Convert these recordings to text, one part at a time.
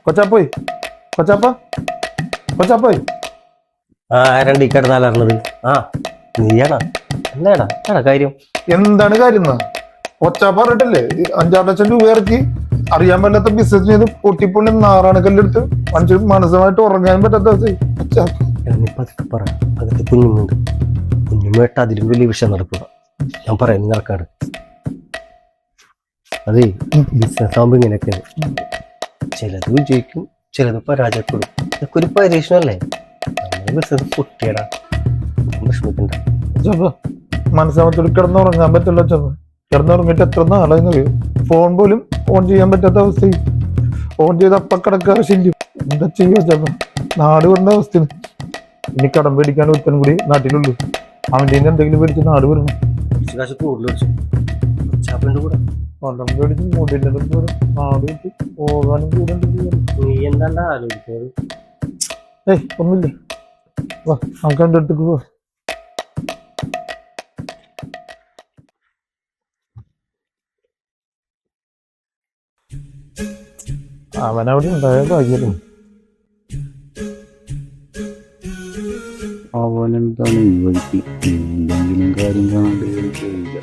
കൊച്ചാപ്പോയി കൊച്ചാപ്പ കൊച്ചാപ്പോയി. ആ ആരാണ്ട് ഈ കിടന്നാലറിഞ്ഞത്? ആ നീയാടാ. എന്താടാ എടാ കാര്യം? എന്താണ് കാര്യം? കൊച്ചാപ്പ പറഞ്ഞിട്ടില്ലേ 5-6 ലക്ഷം രൂപ ഇറക്കി അറിയാൻ പറ്റാത്ത ബിസിനസ് ചെയ്ത് പൊട്ടിപ്പൊള്ളി നാറാണ് കല്ലെടുത്ത് മനുഷ്യൻ മനസ്സുമായിട്ട് ഉറങ്ങാൻ പറ്റാത്ത കൊച്ചാപ്പ. പതുക്കെ പറ, അകത്ത് കുഞ്ഞുമുണ്ട്. കുഞ്ഞുമേട്ട അതിലും വലിയ വിഷയം നടക്കുക. ഞാൻ പറയാം, നീ നടക്കാട്. അതേ ബിസിനസ് ആകുമ്പോ ഇങ്ങനെയൊക്കെയാണ്. ചിലത് വിജയിക്കും, ചിലത് പരാജയപ്പെടും. ഇതൊക്കെ ഒരു പരീക്ഷണല്ലേ. നമ്മുടെ ബിസിനസ് പൊട്ടിയടാ, വിഷമിക്കണ്ട. മനസ്സാമത്തോട് കിടന്നുറങ്ങാൻ പറ്റില്ല ചപ്പ. കിടന്നുറങ്ങിട്ട് എത്ര നാളായി. ഫോൺ പോലും ഓൺ ചെയ്യാൻ പറ്റാത്ത അവസ്ഥയും. ഓൺ ചെയ്ത് അപ്പ കിടക്കാറ് ശല്യം. എന്താ ചെയ്യാ ചപ്പ? നാട് വന്ന അവസ്ഥ. ഇനി കടം പേടിക്കാൻ ഒരുത്തനും കൂടി നാട്ടിലുള്ളൂ. അവൻ്റെ എന്തെങ്കിലും പേടിച്ച് നാട് വരണം. കാശ് കൂടുതൽ ചാപ്പിന്റെ കൂടെ കടം പേടിച്ച് മൂടിൻ്റെ നാട് വിട്ട് പോകാനും കൂടെ. നീ എന്താണ്ടാ ആലോചിക്കുന്നത്? ഏയ് ഒന്നുമില്ല, വാ നമുക്ക് എൻ്റെ അടുത്തേക്ക് പോവാ. അവനവിടെ ഉണ്ടായ ഭാഗ്യം. അവനെന്താണ് ഈ വഴിക്ക് എന്തെങ്കിലും കാര്യം കാണാണ്ട് പോയില്ല.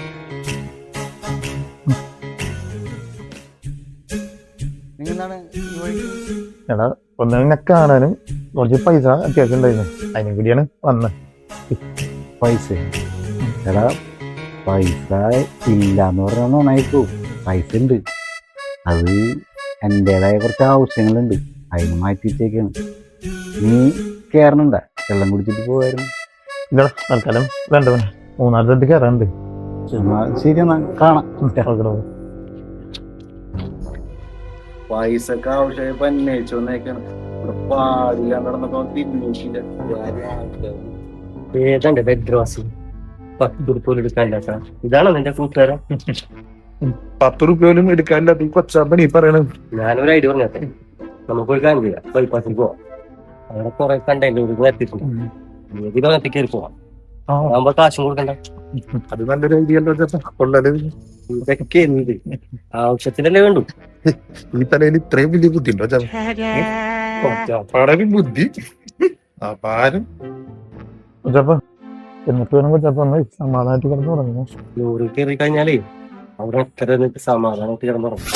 എടാ ഒന്നെ കാണാനും കുറച്ച് പൈസ അത്യാവശ്യം ഉണ്ടായിരുന്നു. അതിനും കൂടിയാണ് വന്നത്. പൈസ എടാ, പൈസ ഇല്ലാന്ന് പറഞ്ഞാൽ നന്നായിപ്പോ. പൈസ ഉണ്ട്, അത് എൻ്റെതായ കുറച്ച് ആവശ്യങ്ങളുണ്ട്, അതിന് മാറ്റി വെച്ചേക്കാണ്. നീ കയറണുണ്ടാ? വെള്ളം കുടിച്ചിട്ട് പോവായിരുന്നു. ഇല്ലടാ തൽക്കാലം വേണ്ട, 3-4 സ്ഥലത്ത് കയറാനുണ്ട്. ശരി എന്നാ കാണാം. പൈസക്ക് ആവശ്യമായപ്പോ അന്വേഷിച്ചു വന്നേക്കാണ്. പാടില്ലാണ്ട് നടന്നപ്പോ തിരിഞ്ഞില്ല. ഏതാണ്ട് ദരിദ്രവാസി 10 രൂപ പോലും എടുക്കാനില്ല. ഇതാണോ നിന്റെ കൂട്ടുകാരൻ? 10 രൂപ പോലും എടുക്കാനില്ലാത്ത ഈ കൊച്ചാപ്പ നീ പറയണത്. ഞാനൊരു ഐഡിയ പറഞ്ഞേ, നമുക്കൊരു കാര്യം ചെയ്യാം. ബൈപ്പാസിൽ പോവാം. അവിടെ കുറെ കണ്ടെയ്നർ എത്തിയിട്ടുണ്ട്. ഏതിലും കയറി പോവാം. ആകുമ്പോ കാശും കൊടുക്കണ്ട. അത് നല്ലൊരു ഐഡിയ അല്ലോ ചേട്ടാ. കൊള്ളാല്. ഇതൊക്കെ എന്ത് ആവശ്യത്തിനല്ലേ വേണ്ടു. ഈ തലയിൽ ഇത്രയും വലിയ ബുദ്ധി ഉണ്ടോ ചേട്ടാ? ബുദ്ധി അപാരം. കൊച്ചാപ്പ എന്നിട്ട് വേണം കൊച്ചാപ്പ ഒന്ന് സമാധാനത്തിൽ കിടന്നു തുടങ്ങുന്നു. ലോറി കയറി കഴിഞ്ഞാലേ അവിടെ എത്ര സമാധാനമായിട്ട് കിടന്നുറങ്ങും.